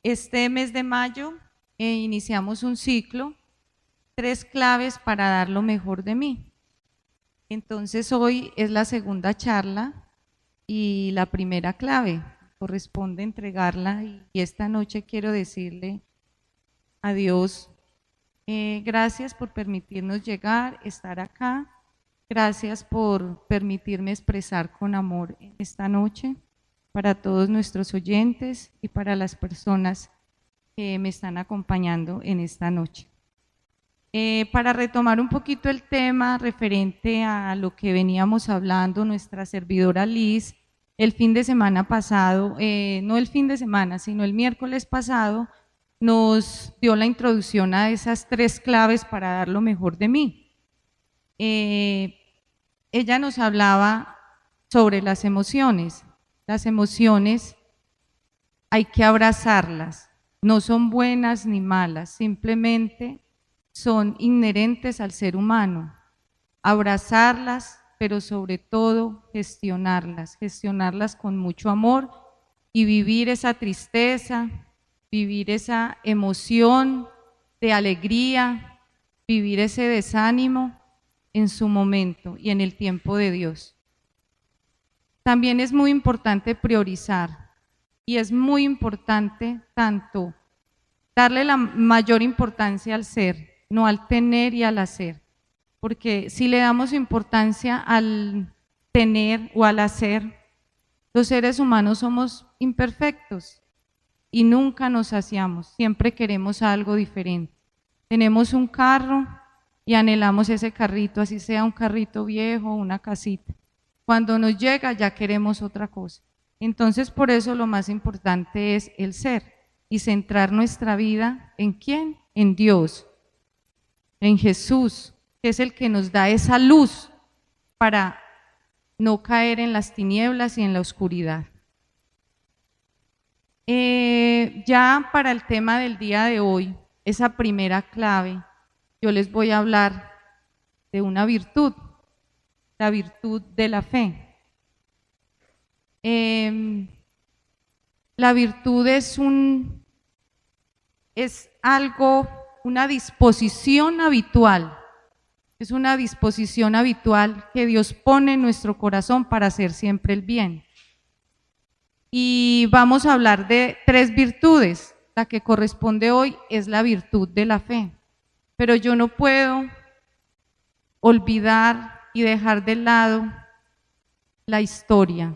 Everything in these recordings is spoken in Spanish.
Este mes de mayo iniciamos un ciclo, 3 claves para dar lo mejor de mí. Entonces hoy es la segunda charla y la primera clave, corresponde entregarla y esta noche quiero decirle a Dios, gracias por permitirnos llegar, estar acá, gracias por permitirme expresar con amor en esta noche para todos nuestros oyentes y para las personas que me están acompañando en esta noche. Para retomar un poquito el tema referente a lo que veníamos hablando, nuestra servidora Liz, el fin de semana pasado, no el fin de semana, sino el miércoles pasado, nos dio la introducción a esas 3 claves para dar lo mejor de mí. Ella nos hablaba sobre las emociones. Las emociones hay que abrazarlas, no son buenas ni malas, simplemente son inherentes al ser humano. Abrazarlas, pero sobre todo gestionarlas con mucho amor y vivir esa tristeza, vivir esa emoción de alegría, vivir ese desánimo en su momento y en el tiempo de Dios. También es muy importante priorizar y es muy importante tanto darle la mayor importancia al ser, no al tener y al hacer, porque si le damos importancia al tener o al hacer, los seres humanos somos imperfectos y nunca nos saciamos, siempre queremos algo diferente. Tenemos un carro y anhelamos ese carrito, así sea un carrito viejo, una casita. Cuando nos llega ya queremos otra cosa. Entonces por eso lo más importante es el ser y centrar nuestra vida ¿en quién? En Dios, en Jesús, que es el que nos da esa luz para no caer en las tinieblas y en la oscuridad. Ya para el tema del día de hoy, esa primera clave, yo les voy a hablar de una virtud, la virtud de la fe. La virtud es algo, una disposición habitual, es una disposición habitual que Dios pone en nuestro corazón para hacer siempre el bien. Y vamos a hablar de 3 virtudes, la que corresponde hoy es la virtud de la fe, pero yo no puedo olvidar y dejar de lado la historia,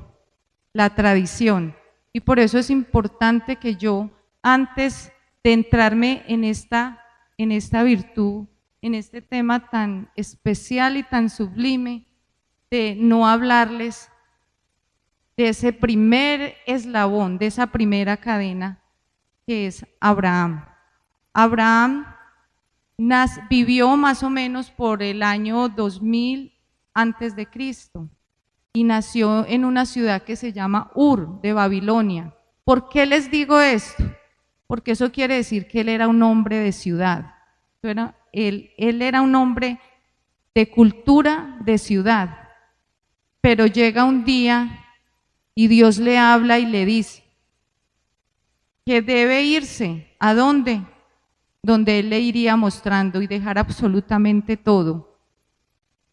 la tradición, y por eso es importante que yo, antes de entrarme en esta virtud, en este tema tan especial y tan sublime, de no hablarles de ese primer eslabón, de esa primera cadena que es Abraham. Abraham vivió más o menos por el año 2000 antes de Cristo y nació en una ciudad que se llama Ur de Babilonia. ¿Por qué les digo esto? Porque eso quiere decir que él era un hombre de ciudad. Él era un hombre de cultura de ciudad, pero llega un día y Dios le habla y le dice que debe irse. ¿A dónde? Donde él le iría mostrando y dejar absolutamente todo.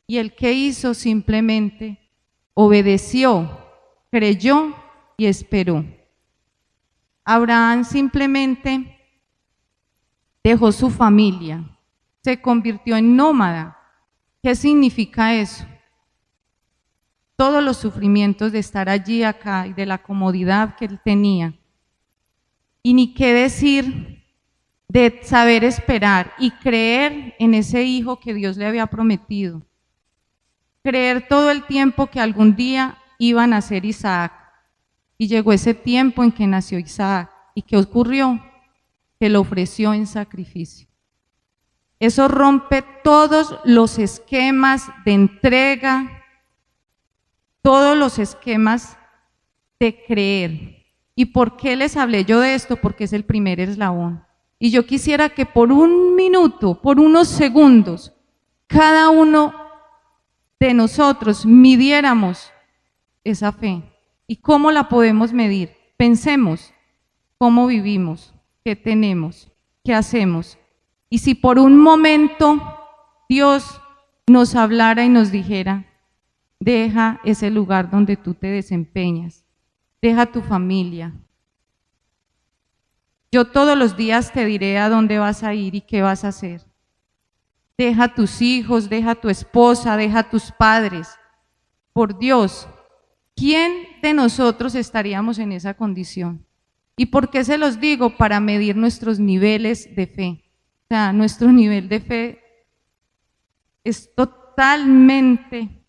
Y el que hizo simplemente obedeció, creyó y esperó. Abraham simplemente dejó su familia, se convirtió en nómada. ¿Qué significa eso? Todos los sufrimientos de estar allí, acá y de la comodidad que él tenía. Y ni qué decir de saber esperar y creer en ese hijo que Dios le había prometido. Creer todo el tiempo que algún día iba a nacer Isaac. Y llegó ese tiempo en que nació Isaac. ¿Y qué ocurrió? Que lo ofreció en sacrificio. Eso rompe todos los esquemas de entrega, todos los esquemas de creer. ¿Y por qué les hablé yo de esto? Porque es el primer eslabón. Y yo quisiera que por un minuto, por unos segundos, cada uno de nosotros midiéramos esa fe. ¿Y cómo la podemos medir? Pensemos cómo vivimos. ¿qué tenemos? ¿Qué hacemos? Y si por un momento Dios nos hablara y nos dijera, deja ese lugar donde tú te desempeñas, deja tu familia. Yo todos los días te diré a dónde vas a ir y qué vas a hacer. Deja a tus hijos, deja a tu esposa, deja a tus padres. Por Dios, ¿quién de nosotros estaríamos en esa condición? ¿Y por qué se los digo? Para medir nuestros niveles de fe. O sea, nuestro nivel de fe es totalmente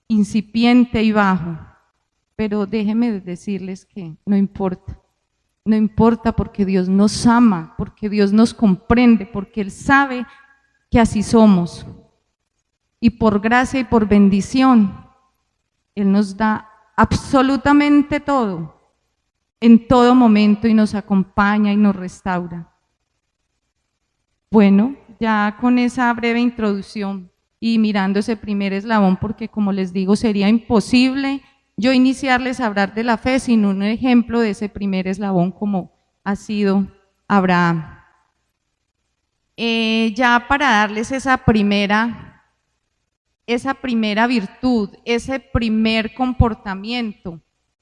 incipiente y bajo. Pero déjenme decirles que no importa. No importa porque Dios nos ama, porque Dios nos comprende, porque Él sabe que así somos. Y por gracia y por bendición, Él nos da absolutamente todo, en todo momento, y nos acompaña y nos restaura. Bueno, ya con esa breve introducción y mirando ese primer eslabón, porque como les digo, sería imposible yo iniciarles a hablar de la fe sin un ejemplo de ese primer eslabón como ha sido Abraham. Ya para darles esa primera virtud, ese primer comportamiento,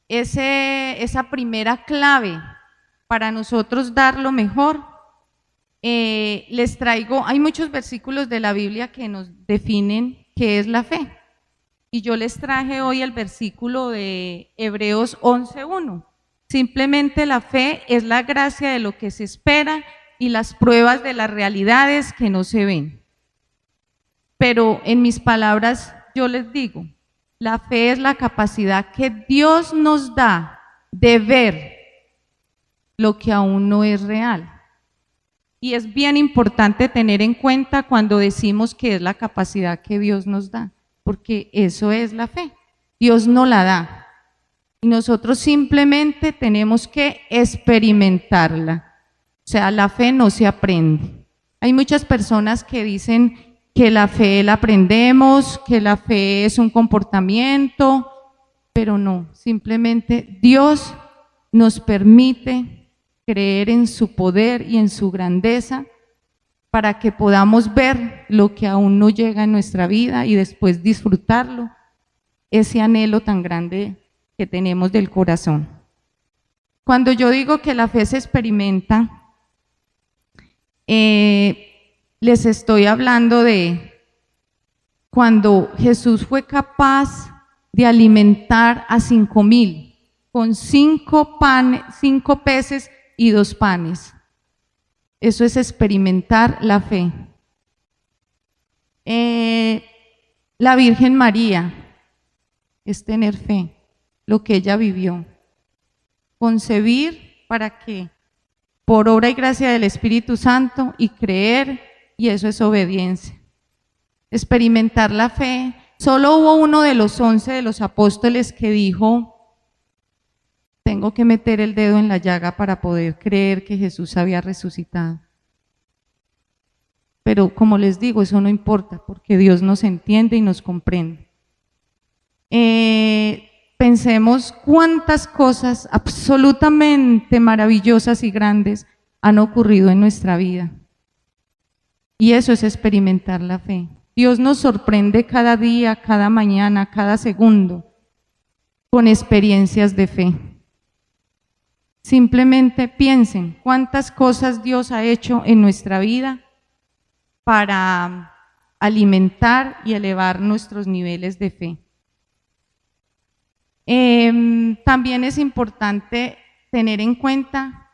esa primera clave para nosotros dar lo mejor, les traigo, hay muchos versículos de la Biblia que nos definen qué es la fe. Y yo les traje hoy el versículo de Hebreos 11:1. Simplemente la fe es la gracia de lo que se espera y las pruebas de las realidades que no se ven. Pero en mis palabras yo les digo, la fe es la capacidad que Dios nos da de ver lo que aún no es real. Y es bien importante tener en cuenta cuando decimos que es la capacidad que Dios nos da, porque eso es la fe. Dios nos la da y nosotros simplemente tenemos que experimentarla. O sea, la fe no se aprende. Hay muchas personas que dicen que la fe la aprendemos, que la fe es un comportamiento, pero no, simplemente Dios nos permite creer en su poder y en su grandeza para que podamos ver lo que aún no llega en nuestra vida y después disfrutarlo, ese anhelo tan grande que tenemos del corazón. Cuando yo digo que la fe se experimenta, les estoy hablando de cuando Jesús fue capaz de alimentar a 5,000 con 5 peces y 2 panes. Eso es experimentar la fe. La Virgen María es tener fe, lo que ella vivió. Concebir para que por obra y gracia del Espíritu Santo y creer, y eso es obediencia. Experimentar la fe. Solo hubo uno de los 11 de los apóstoles que dijo, tengo que meter el dedo en la llaga para poder creer que Jesús había resucitado. Pero como les digo, eso no importa, porque Dios nos entiende y nos comprende. Pensemos cuántas cosas absolutamente maravillosas y grandes han ocurrido en nuestra vida. Y eso es experimentar la fe. Dios nos sorprende cada día, cada mañana, cada segundo, con experiencias de fe. Simplemente piensen cuántas cosas Dios ha hecho en nuestra vida para alimentar y elevar nuestros niveles de fe. También es importante tener en cuenta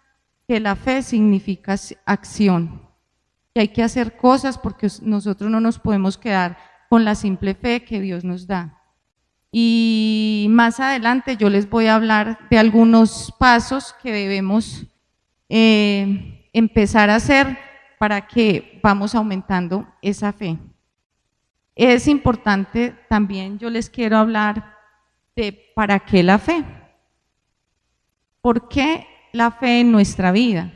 que la fe significa acción, que hay que hacer cosas porque nosotros no nos podemos quedar con la simple fe que Dios nos da. Y más adelante yo les voy a hablar de algunos pasos que debemos empezar a hacer para que vamos aumentando esa fe. Es importante también, yo les quiero hablar de para qué la fe. ¿Por qué la fe en nuestra vida?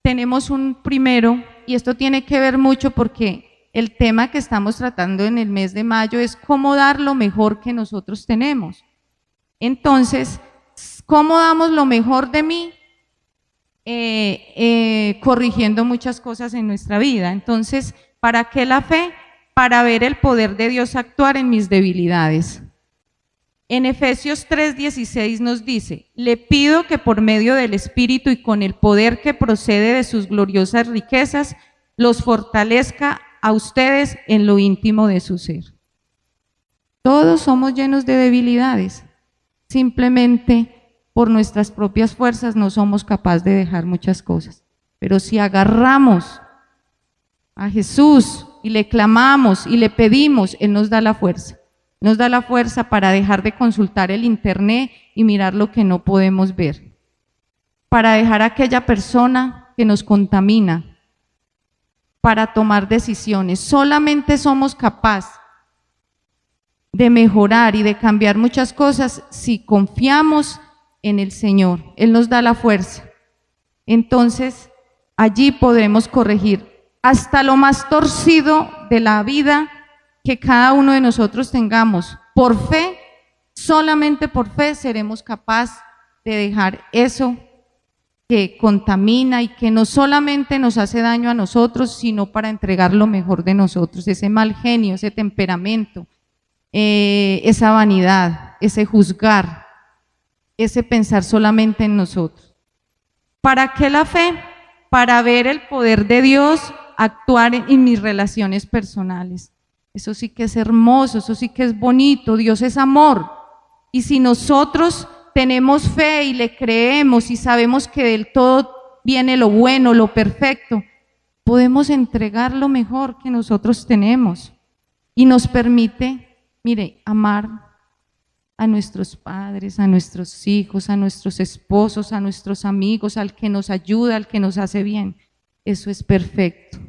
Tenemos un primero, y esto tiene que ver mucho porque el tema que estamos tratando en el mes de mayo es cómo dar lo mejor que nosotros tenemos. Entonces, ¿cómo damos lo mejor de mí? corrigiendo muchas cosas en nuestra vida. Entonces, ¿para qué la fe? Para ver el poder de Dios actuar en mis debilidades. En Efesios 3:16 nos dice: le pido que por medio del Espíritu y con el poder que procede de sus gloriosas riquezas, los fortalezca a ustedes en lo íntimo de su ser. Todos somos llenos de debilidades. Simplemente por nuestras propias fuerzas no somos capaces de dejar muchas cosas. Pero si agarramos a Jesús y le clamamos y le pedimos, Él nos da la fuerza. Nos da la fuerza para dejar de consultar el internet y mirar lo que no podemos ver. Para dejar a aquella persona que nos contamina. Para tomar decisiones. Solamente somos capaces de mejorar y de cambiar muchas cosas si confiamos en el Señor. Él nos da la fuerza. Entonces, allí podremos corregir hasta lo más torcido de la vida que cada uno de nosotros tengamos. Por fe, solamente por fe seremos capaces de dejar eso que contamina y que no solamente nos hace daño a nosotros, sino para entregar lo mejor de nosotros, ese mal genio, ese temperamento, esa vanidad, ese juzgar, ese pensar solamente en nosotros. ¿Para qué la fe? Para ver el poder de Dios actuar en mis relaciones personales. Eso sí que es hermoso, eso sí que es bonito. Dios es amor. Y si nosotros tenemos fe y le creemos y sabemos que del todo viene lo bueno, lo perfecto, podemos entregar lo mejor que nosotros tenemos. Y nos permite, mire, amar a nuestros padres, a nuestros hijos, a nuestros esposos, a nuestros amigos, al que nos ayuda, al que nos hace bien. Eso es perfecto.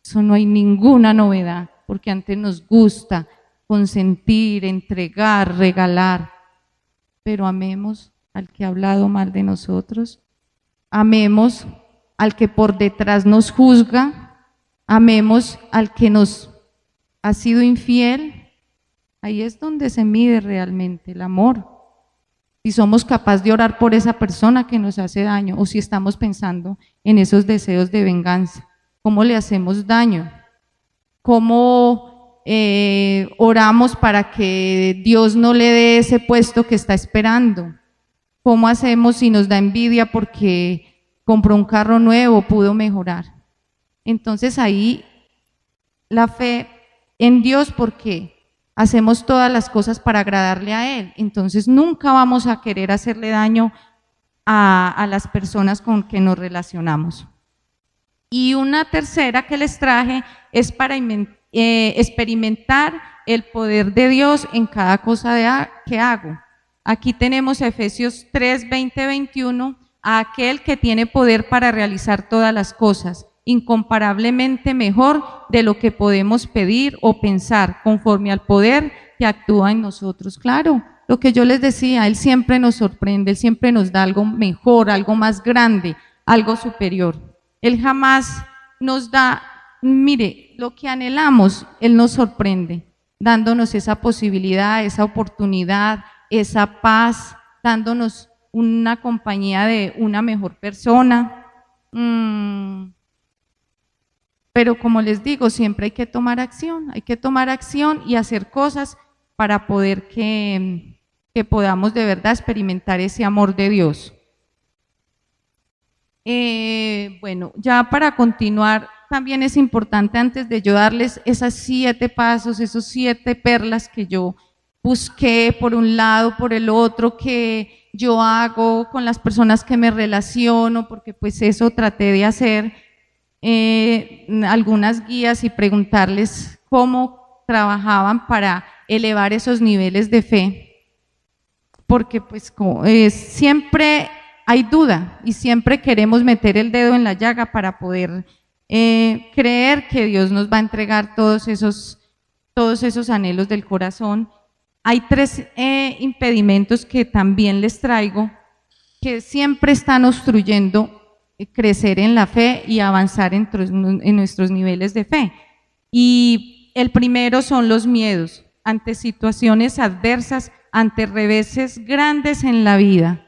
Eso no hay ninguna novedad, porque antes nos gusta consentir, entregar, regalar. Pero amemos al que ha hablado mal de nosotros, amemos al que por detrás nos juzga, amemos al que nos ha sido infiel. Ahí es donde se mide realmente el amor. Si somos capaces de orar por esa persona que nos hace daño, o si estamos pensando en esos deseos de venganza, ¿cómo le hacemos daño? ¿Cómo oramos para que Dios no le dé ese puesto que está esperando? ¿Cómo hacemos si nos da envidia porque compró un carro nuevo, pudo mejorar? Entonces ahí la fe en Dios, porque hacemos todas las cosas para agradarle a Él, entonces nunca vamos a querer hacerle daño a las personas con que nos relacionamos. Y una tercera que les traje es para experimentar el poder de Dios en cada cosa que hago. Aquí tenemos Efesios 3, 20, 21, a aquel que tiene poder para realizar todas las cosas, incomparablemente mejor de lo que podemos pedir o pensar, conforme al poder que actúa en nosotros. Claro, lo que yo les decía, Él siempre nos sorprende, Él siempre nos da algo mejor, algo más grande, algo superior. Él jamás nos da, mire, lo que anhelamos, Él nos sorprende, dándonos esa posibilidad, esa oportunidad, esa paz, dándonos una compañía de una mejor persona. Pero como les digo, siempre hay que tomar acción y hacer cosas para poder que podamos de verdad experimentar ese amor de Dios. Bueno, ya para continuar, también es importante, antes de yo darles esas 7 pasos, esos 7 perlas que yo busqué por un lado, por el otro, que yo hago con las personas que me relaciono, porque pues eso traté de hacer, algunas guías y preguntarles cómo trabajaban para elevar esos niveles de fe, porque pues siempre hay duda y siempre queremos meter el dedo en la llaga para poder creer que Dios nos va a entregar todos esos anhelos del corazón. Hay 3 impedimentos que también les traigo, que siempre están obstruyendo crecer en la fe y avanzar en nuestros niveles de fe. Y el primero son los miedos ante situaciones adversas, ante reveses grandes en la vida.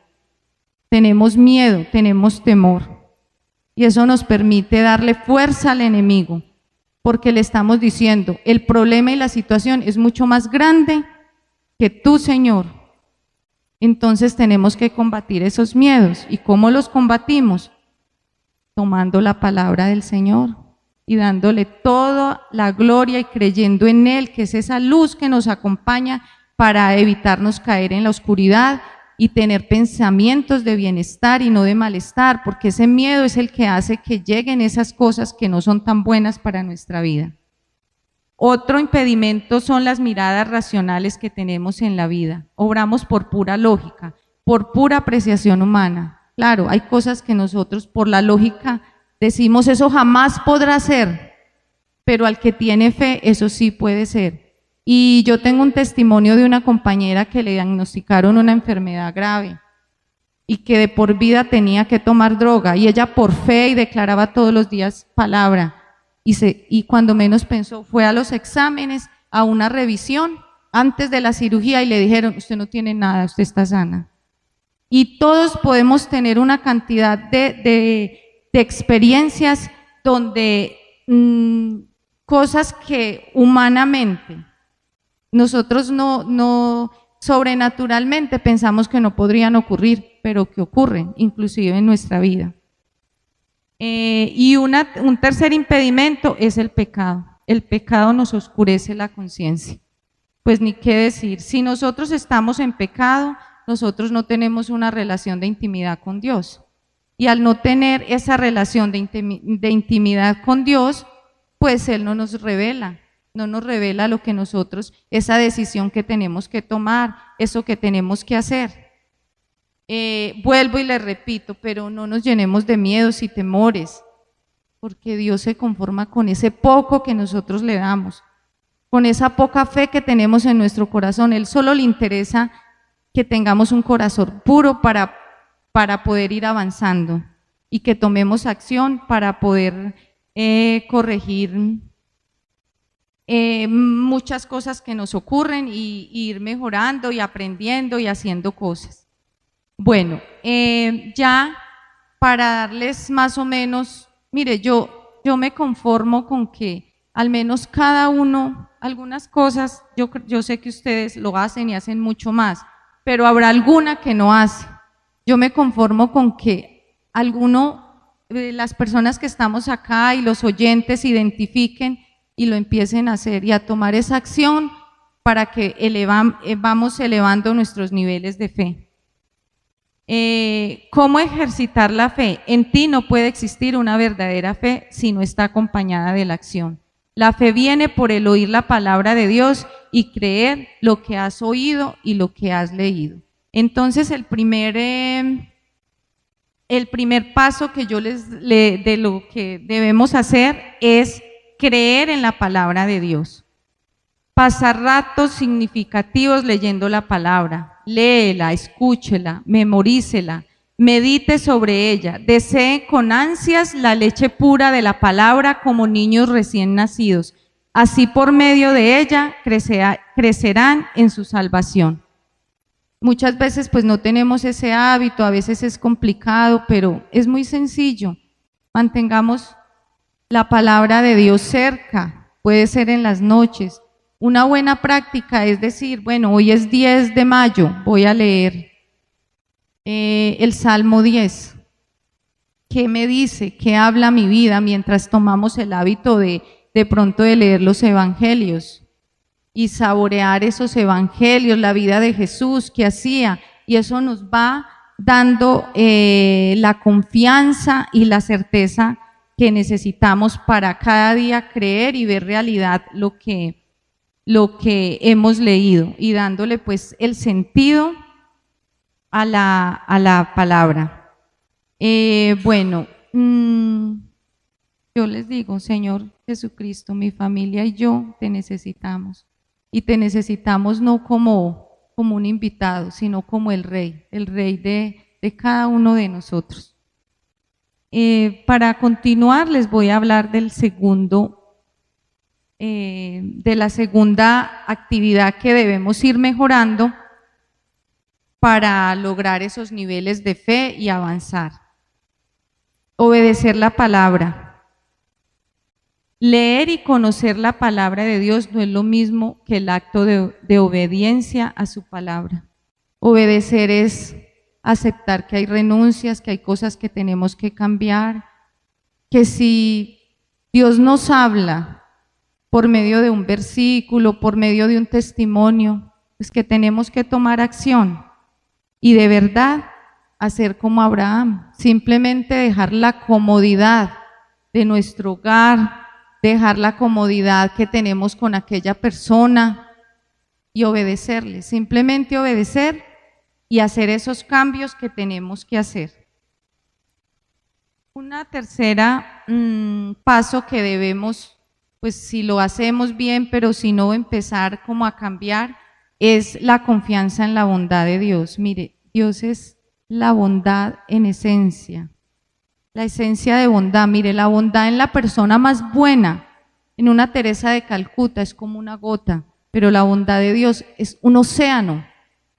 Tenemos miedo, tenemos temor. Y eso nos permite darle fuerza al enemigo, porque le estamos diciendo, el problema y la situación es mucho más grande que tú, Señor. Entonces tenemos que combatir esos miedos. ¿Y cómo los combatimos? Tomando la palabra del Señor y dándole toda la gloria y creyendo en Él, que es esa luz que nos acompaña para evitarnos caer en la oscuridad y tener pensamientos de bienestar y no de malestar, porque ese miedo es el que hace que lleguen esas cosas que no son tan buenas para nuestra vida. Otro impedimento son las miradas racionales que tenemos en la vida. Obramos por pura lógica, por pura apreciación humana. Claro, hay cosas que nosotros por la lógica decimos eso jamás podrá ser, pero al que tiene fe eso sí puede ser. Y yo tengo un testimonio de una compañera que le diagnosticaron una enfermedad grave y que de por vida tenía que tomar droga, y ella por fe y declaraba todos los días palabra, y cuando menos pensó fue a los exámenes, a una revisión antes de la cirugía, y le dijeron, usted no tiene nada, usted está sana. Y todos podemos tener una cantidad de experiencias donde cosas que humanamente nosotros no sobrenaturalmente pensamos que no podrían ocurrir, pero que ocurren inclusive en nuestra vida. Y un tercer impedimento es el pecado. El pecado nos oscurece la conciencia. Pues ni qué decir, si nosotros estamos en pecado, nosotros no tenemos una relación de intimidad con Dios. Y al no tener esa relación de intimidad con Dios, pues Él no nos revela lo que nosotros, esa decisión que tenemos que tomar, eso que tenemos que hacer. Vuelvo y le repito, pero no nos llenemos de miedos y temores, porque Dios se conforma con ese poco que nosotros le damos, con esa poca fe que tenemos en nuestro corazón. Él solo le interesa que tengamos un corazón puro para poder ir avanzando y que tomemos acción para poder corregir muchas cosas que nos ocurren y ir mejorando y aprendiendo y haciendo cosas. Bueno, ya para darles más o menos, mire, yo me conformo con que al menos cada uno, algunas cosas, yo sé que ustedes lo hacen y hacen mucho más, pero habrá alguna que no hace. Yo me conformo con que las personas que estamos acá y los oyentes identifiquen y lo empiecen a hacer y a tomar esa acción para que vamos elevando nuestros niveles de fe. ¿Cómo ejercitar la fe? En ti no puede existir una verdadera fe si no está acompañada de la acción. La fe viene por el oír la palabra de Dios y creer lo que has oído y lo que has leído. Entonces el primer paso que de lo que debemos hacer es creer en la palabra de Dios. Pasar ratos significativos leyendo la palabra, léela, escúchela, memorícela, medite sobre ella, desee con ansias la leche pura de la palabra como niños recién nacidos. Así por medio de ella crecerán en su salvación. Muchas veces pues no tenemos ese hábito, a veces es complicado, pero es muy sencillo. Mantengamos la palabra de Dios cerca, puede ser en las noches. Una buena práctica es decir, bueno, hoy es 10 de mayo, voy a leer el Salmo 10. ¿Qué me dice? ¿Qué habla mi vida mientras tomamos el hábito de pronto de leer los evangelios y saborear esos evangelios, la vida de Jesús que hacía? Y eso nos va dando la confianza y la certeza que necesitamos para cada día creer y ver realidad lo que hemos leído y dándole pues el sentido a la palabra. Bueno, yo les digo, Señor Jesucristo, mi familia y yo te necesitamos, y te necesitamos no como un invitado, sino como el Rey de cada uno de nosotros. Para continuar les voy a hablar del de la segunda actividad que debemos ir mejorando para lograr esos niveles de fe y avanzar. Obedecer la palabra. Leer y conocer la palabra de Dios no es lo mismo que el acto de obediencia a su palabra. Obedecer es aceptar que hay renuncias, que hay cosas que tenemos que cambiar, que si Dios nos habla por medio de un versículo, por medio de un testimonio, pues que tenemos que tomar acción y de verdad hacer como Abraham, simplemente dejar la comodidad de nuestro hogar, dejar la comodidad que tenemos con aquella persona y obedecerle, simplemente obedecer y hacer esos cambios que tenemos que hacer. Una tercera paso que debemos, pues si lo hacemos bien, pero si no empezar como a cambiar, es la confianza en la bondad de Dios. Mire, Dios es la bondad en esencia, la esencia de bondad. Mire, la bondad en la persona más buena, en una Teresa de Calcuta, es como una gota, pero la bondad de Dios es un océano,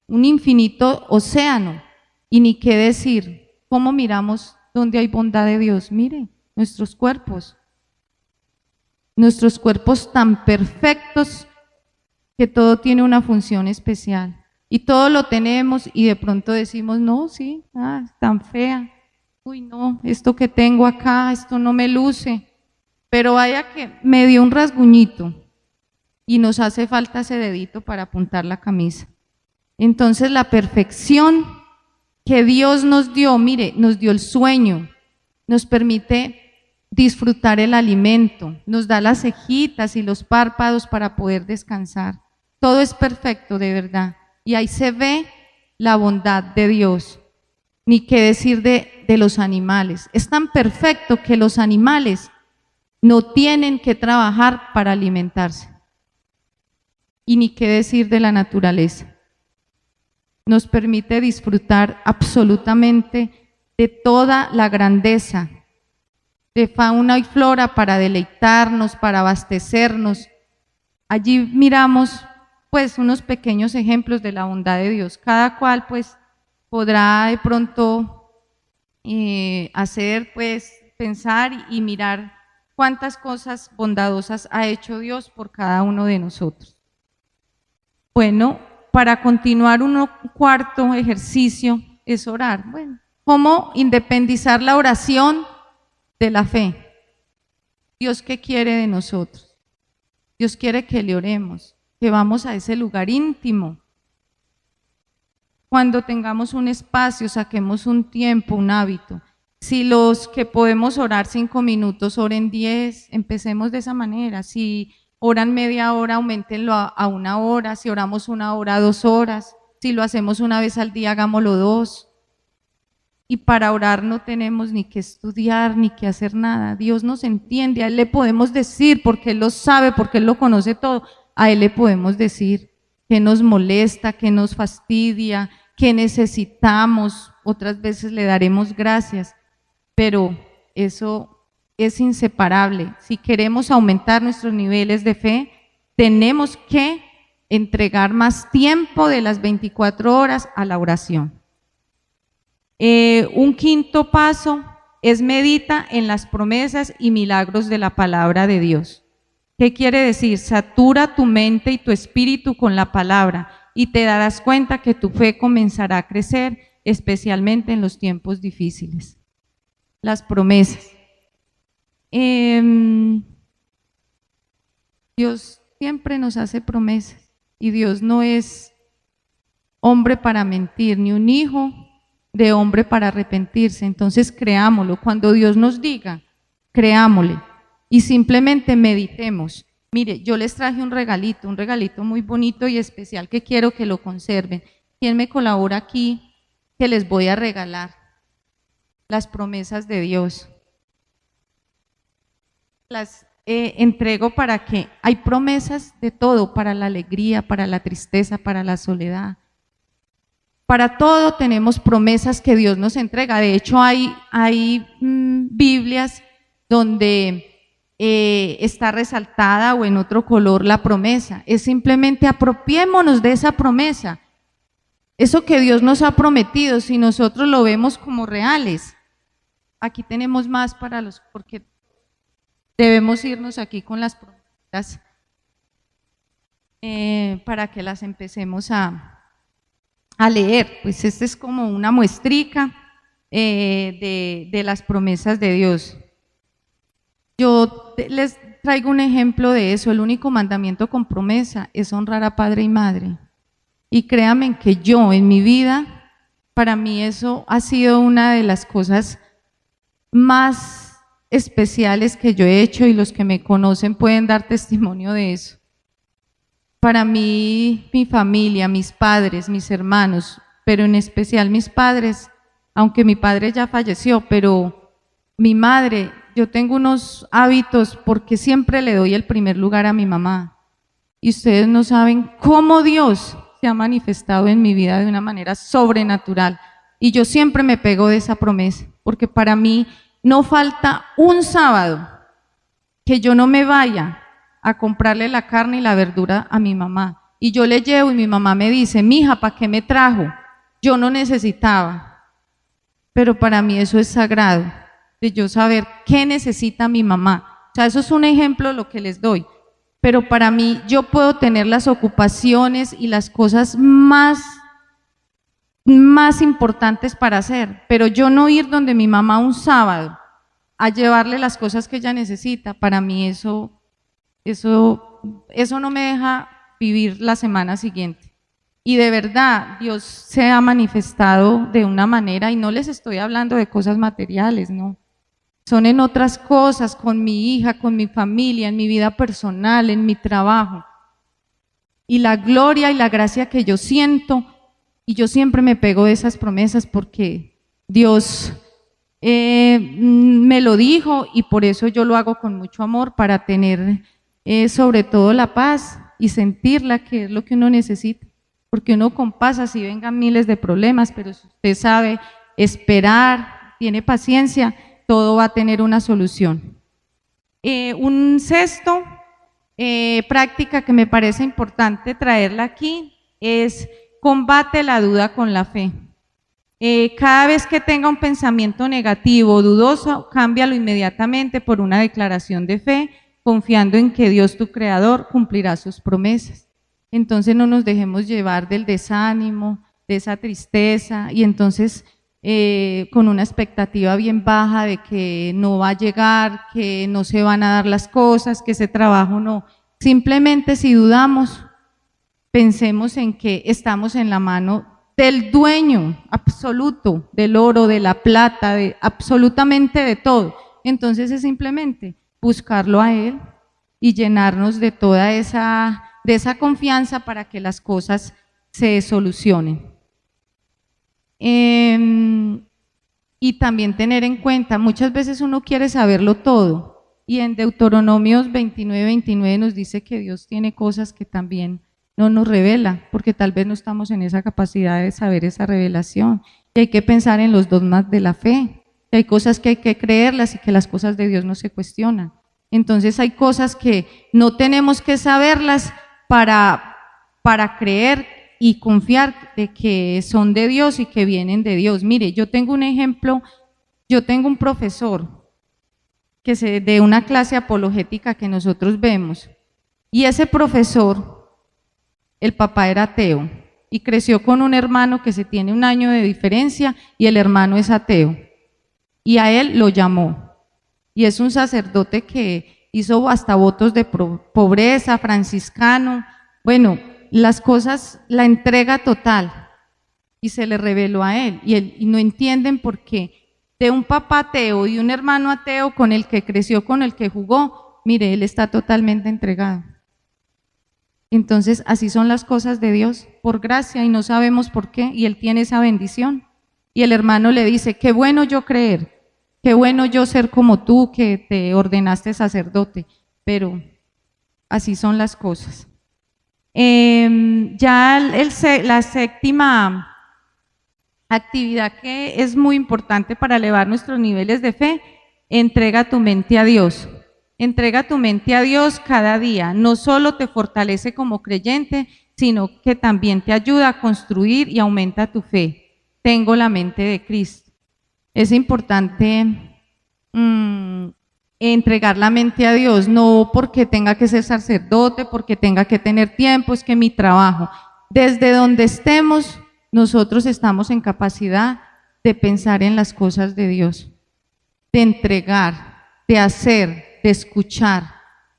un infinito océano. Y ni qué decir, ¿cómo miramos donde hay bondad de Dios? Mire, nuestros cuerpos tan perfectos que todo tiene una función especial. Y todo lo tenemos y de pronto decimos, no, sí, tan fea, uy, no, esto que tengo acá, esto no me luce, pero vaya que me dio un rasguñito y nos hace falta ese dedito para apuntar la camisa. Entonces la perfección que Dios nos dio, mire, nos dio el sueño, nos permite disfrutar el alimento, nos da las cejitas y los párpados para poder descansar. Todo es perfecto, de verdad. Y ahí se ve la bondad de Dios. Ni qué decir de los animales. Es tan perfecto que los animales no tienen que trabajar para alimentarse. Y ni qué decir de la naturaleza. Nos permite disfrutar absolutamente de toda la grandeza de fauna y flora para deleitarnos, para abastecernos. Allí miramos pues unos pequeños ejemplos de la bondad de Dios. Cada cual pues podrá de pronto hacer pues pensar y mirar cuántas cosas bondadosas ha hecho Dios por cada uno de nosotros. Bueno, para continuar, un cuarto ejercicio es orar. Bueno, ¿cómo independizar la oración de la fe? Dios, ¿qué quiere de nosotros? Dios quiere que le oremos, que vamos a ese lugar íntimo. Cuando tengamos un espacio, saquemos un tiempo, un hábito. Si los que podemos orar 5 minutos, oren 10, empecemos de esa manera. Si oran media hora, aumentenlo a 1 hora. Si oramos 1 hora, 2 horas. Si lo hacemos una vez al día, hagámoslo 2. Y para orar no tenemos ni que estudiar, ni que hacer nada. Dios nos entiende, a Él le podemos decir, porque Él lo sabe, porque Él lo conoce todo. A Él le podemos decir qué nos molesta, qué nos fastidia, qué necesitamos. Otras veces le daremos gracias, pero eso es inseparable. Si queremos aumentar nuestros niveles de fe, tenemos que entregar más tiempo de las 24 horas a la oración. Un quinto paso es medita en las promesas y milagros de la palabra de Dios. ¿Qué quiere decir? Satura tu mente y tu espíritu con la palabra y te darás cuenta que tu fe comenzará a crecer, especialmente en los tiempos difíciles. Las promesas. Dios siempre nos hace promesas y Dios no es hombre para mentir, ni un hijo de hombre para arrepentirse. Entonces creámoslo. Cuando Dios nos diga, creámosle y simplemente meditemos. Mire, yo les traje un regalito muy bonito y especial que quiero que lo conserven. ¿Quién me colabora aquí? Que les voy a regalar las promesas de Dios. Las entrego para que hay promesas de todo, para la alegría, para la tristeza, para la soledad. Para todo tenemos promesas que Dios nos entrega. De hecho, hay Biblias donde está resaltada o en otro color la promesa. Es simplemente apropiémonos de esa promesa. Eso que Dios nos ha prometido, si nosotros lo vemos como reales, aquí tenemos más para los, porque debemos irnos aquí con las promesas para que las empecemos a leer. Pues esta es como una muestrica de las promesas de Dios. Yo les traigo un ejemplo de eso. El único mandamiento con promesa es honrar a padre y madre. Y créanme que yo en mi vida, para mí eso ha sido una de las cosas más especiales que yo he hecho, y los que me conocen pueden dar testimonio de eso. Para mí, mi familia, mis padres, mis hermanos, pero en especial mis padres, aunque mi padre ya falleció, pero mi madre, yo tengo unos hábitos porque siempre le doy el primer lugar a mi mamá. Y ustedes no saben cómo Dios se ha manifestado en mi vida de una manera sobrenatural. Y yo siempre me pego de esa promesa, porque para mí no falta un sábado que yo no me vaya a comprarle la carne y la verdura a mi mamá. Y yo le llevo y mi mamá me dice, mija, ¿para qué me trajo? Yo no necesitaba. Pero para mí eso es sagrado, de yo saber qué necesita mi mamá. O sea, eso es un ejemplo de lo que les doy. Pero para mí yo puedo tener las ocupaciones y las cosas más importantes para hacer, pero yo no ir donde mi mamá un sábado a llevarle las cosas que ella necesita, para mí eso no me deja vivir la semana siguiente. Y de verdad, Dios se ha manifestado de una manera, y no les estoy hablando de cosas materiales, no. Son en otras cosas, con mi hija, con mi familia, en mi vida personal, en mi trabajo. Y la gloria y la gracia que yo siento, y yo siempre me pego de esas promesas porque Dios me lo dijo, y por eso yo lo hago con mucho amor, para tener sobre todo la paz y sentirla, que es lo que uno necesita, porque uno con paz, así vengan miles de problemas, pero si usted sabe esperar, tiene paciencia, todo va a tener una solución. Un sexto práctica que me parece importante traerla aquí es: combate la duda con la fe. Cada vez que tenga un pensamiento negativo o dudoso, cámbialo inmediatamente por una declaración de fe, confiando en que Dios, tu creador, cumplirá sus promesas. Entonces no nos dejemos llevar del desánimo, de esa tristeza, y entonces con una expectativa bien baja de que no va a llegar, que no se van a dar las cosas, que ese trabajo no. Simplemente, si dudamos, pensemos en que estamos en la mano del dueño absoluto del oro, de la plata, de absolutamente de todo. Entonces es simplemente buscarlo a Él y llenarnos de toda esa confianza para que las cosas se solucionen. Y también tener en cuenta, muchas veces uno quiere saberlo todo, y en Deuteronomios 29:29 nos dice que Dios tiene cosas que también no nos revela, porque tal vez no estamos en esa capacidad de saber esa revelación, y hay que pensar en los dogmas de la fe, que hay cosas que hay que creerlas y que las cosas de Dios no se cuestionan. Entonces hay cosas que no tenemos que saberlas para creer y confiar de que son de Dios y que vienen de Dios. Mire, yo tengo un ejemplo, yo tengo un profesor de una clase apologética que nosotros vemos, y ese profesor, el papá era ateo y creció con un hermano que se tiene 1 año de diferencia, y el hermano es ateo, y a él lo llamó, y es un sacerdote que hizo hasta votos de pobreza, franciscano, bueno, las cosas, la entrega total, y se le reveló a él, y no entienden por qué de un papá ateo y un hermano ateo con el que creció, con el que jugó, mire, él está totalmente entregado. Entonces así son las cosas de Dios, por gracia, y no sabemos por qué, y él tiene esa bendición. Y el hermano le dice: qué bueno yo creer, qué bueno yo ser como tú, que te ordenaste sacerdote, pero así son las cosas. La séptima actividad que es muy importante para elevar nuestros niveles de fe: entrega tu mente a Dios. Entrega tu mente a Dios cada día. No solo te fortalece como creyente, sino que también te ayuda a construir y aumenta tu fe. Tengo la mente de Cristo. Es importante mm, entregar la mente a Dios, no porque tenga que ser sacerdote, porque tenga que tener tiempo, es que mi trabajo. Desde donde estemos, nosotros estamos en capacidad de pensar en las cosas de Dios, de entregar, de hacer, de escuchar,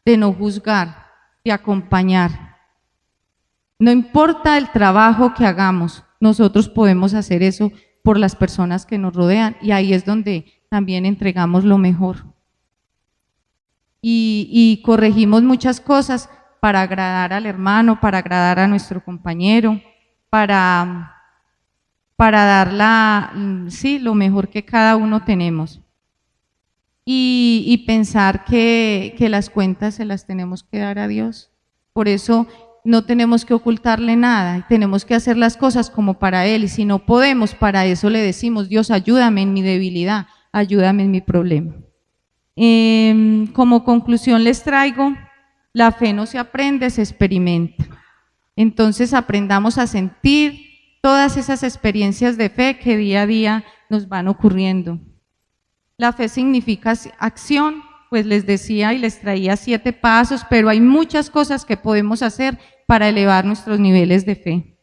de no juzgar, de acompañar. No importa el trabajo que hagamos, nosotros podemos hacer eso por las personas que nos rodean y ahí es donde también entregamos lo mejor. Y corregimos muchas cosas para agradar al hermano, para agradar a nuestro compañero, para dar sí, lo mejor que cada uno tenemos. Y pensar que las cuentas se las tenemos que dar a Dios. Por eso no tenemos que ocultarle nada, tenemos que hacer las cosas como para Él. Y si no podemos, para eso le decimos, Dios, ayúdame en mi debilidad, ayúdame en mi problema. Como conclusión les traigo, la fe no se aprende, se experimenta. Entonces aprendamos a sentir todas esas experiencias de fe que día a día nos van ocurriendo. La fe significa acción, pues les decía y les traía 7 pasos, pero hay muchas cosas que podemos hacer para elevar nuestros niveles de fe.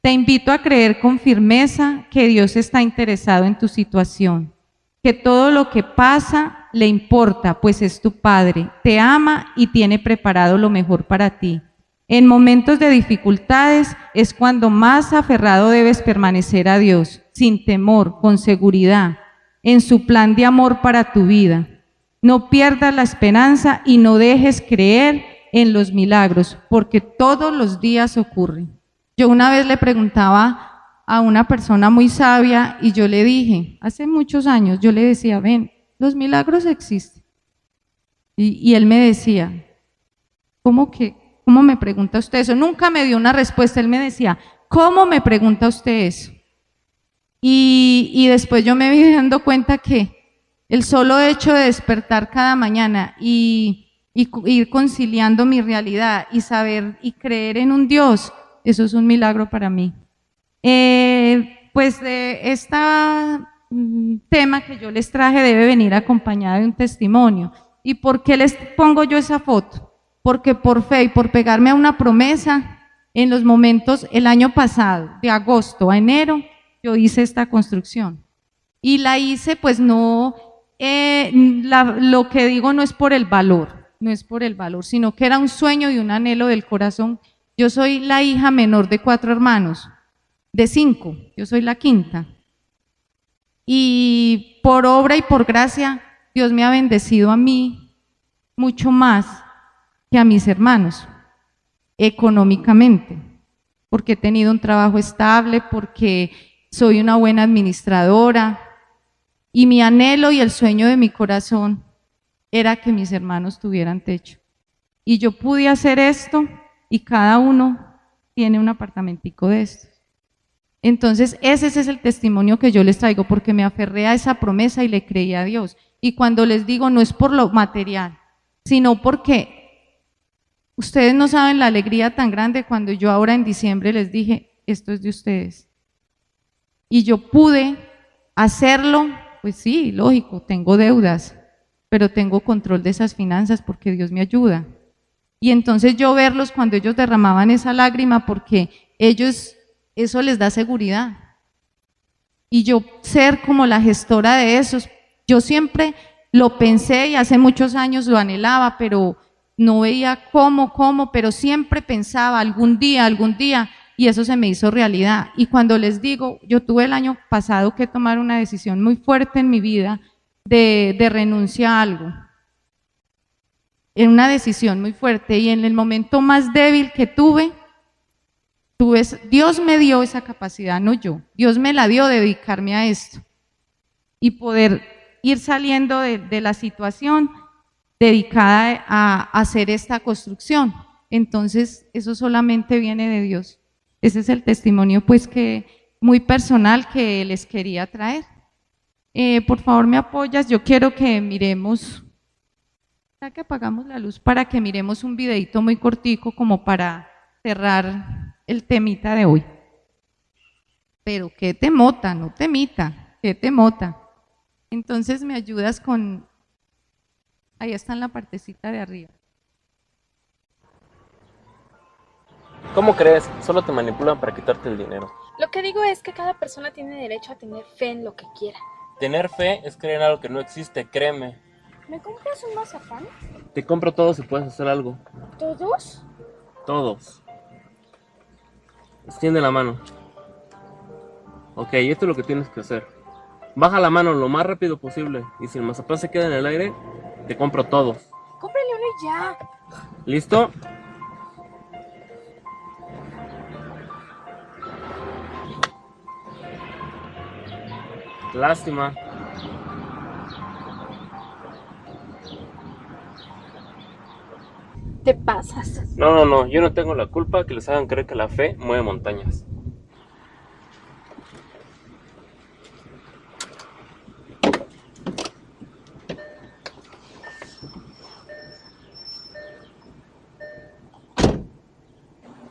Te invito a creer con firmeza que Dios está interesado en tu situación, que todo lo que pasa le importa, pues es tu Padre, te ama y tiene preparado lo mejor para ti. En momentos de dificultades es cuando más aferrado debes permanecer a Dios, sin temor, con seguridad, en su plan de amor para tu vida. No pierdas la esperanza y no dejes creer en los milagros, porque todos los días ocurren. Yo una vez le preguntaba a una persona muy sabia y yo le dije, hace muchos años, yo le decía, ven, los milagros existen. Y él me decía, ¿cómo me pregunta usted eso? Nunca me dio una respuesta, él me decía, ¿cómo me pregunta usted eso? Y después yo me vi dando cuenta que el solo hecho de despertar cada mañana y ir conciliando mi realidad y saber y creer en un Dios, eso es un milagro para mí. Pues este tema que yo les traje debe venir acompañado de un testimonio. ¿Y por qué les pongo yo esa foto? Porque por fe y por pegarme a una promesa, en los momentos, el año pasado, de agosto a enero, yo hice esta construcción. Y la hice, pues no, lo que digo no es por el valor, no es por el valor, sino que era un sueño y un anhelo del corazón. Yo soy la hija menor de 4 hermanos, de 5, yo soy la quinta. Y por obra y por gracia, Dios me ha bendecido a mí mucho más que a mis hermanos, económicamente, porque he tenido un trabajo estable, porque soy una buena administradora, y mi anhelo y el sueño de mi corazón era que mis hermanos tuvieran techo. Y yo pude hacer esto y cada uno tiene un apartamentico de estos. Entonces ese es el testimonio que yo les traigo porque me aferré a esa promesa y le creí a Dios. Y cuando les digo no es por lo material, sino porque ustedes no saben la alegría tan grande cuando yo ahora en diciembre les dije, esto es de ustedes. Y yo pude hacerlo, pues sí, lógico, tengo deudas, pero tengo control de esas finanzas porque Dios me ayuda. Y entonces yo verlos cuando ellos derramaban esa lágrima porque ellos, eso les da seguridad. Y yo ser como la gestora de esos, yo siempre lo pensé y hace muchos años lo anhelaba, pero no veía cómo, pero siempre pensaba algún día, y eso se me hizo realidad. Y cuando les digo, yo tuve el año pasado que tomar una decisión muy fuerte en mi vida de renuncia a algo. En una decisión muy fuerte y en el momento más débil que tuve, Dios me dio esa capacidad, no yo. Dios me la dio de dedicarme a esto y poder ir saliendo de la situación dedicada a hacer esta construcción. Entonces, eso solamente viene de Dios. Ese es el testimonio, pues, muy personal que les quería traer. Por favor, ¿me apoyas? Yo quiero que miremos, ya que apagamos la luz, para que miremos un videito muy cortico como para cerrar el temita de hoy. Pero qué temota, no temita, qué temota. Entonces me ayudas con, ahí está en la partecita de arriba. ¿Cómo crees? Solo te manipulan para quitarte el dinero. Lo que digo es que cada persona tiene derecho a tener fe en lo que quiera. Tener fe es creer en algo que no existe, créeme. ¿Me compras un mazapán? Te compro todo si puedes hacer algo. ¿Todos? Todos. Extiende la mano. Ok, esto es lo que tienes que hacer. Baja la mano lo más rápido posible y si el mazapán se queda en el aire, te compro todos. Cómprale uno y ya. ¿Listo? Lástima. Te pasas. No, yo no tengo la culpa que les hagan creer que la fe mueve montañas.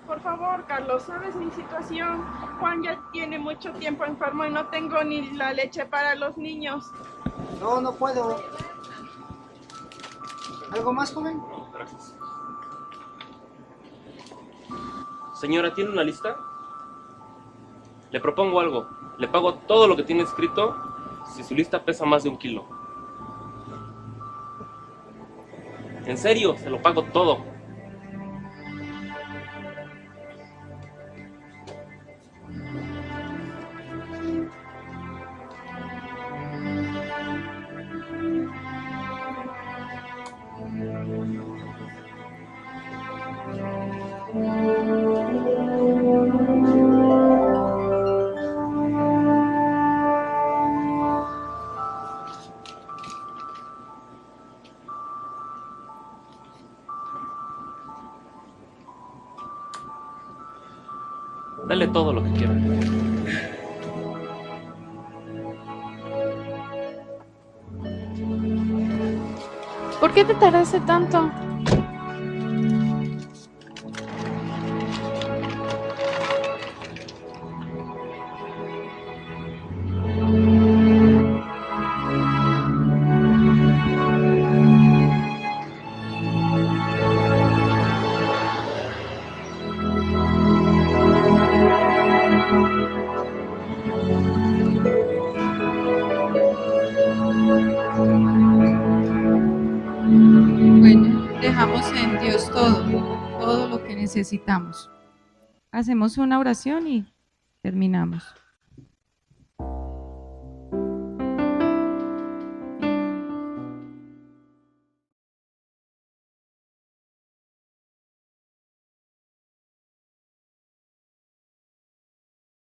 Por favor, Carlos, ¿sabes mi situación? Juan ya tiene mucho tiempo enfermo y no tengo ni la leche para los niños. No, no puedo. ¿Algo más, joven? Gracias. Señora, ¿tiene una lista? Le propongo algo. Le pago todo lo que tiene escrito si su lista pesa más de 1 kilo. En serio, se lo pago todo. Dale todo lo que quiera. ¿Por qué te tardaste tanto? Bueno, dejamos en Dios todo lo que necesitamos. Hacemos una oración y terminamos.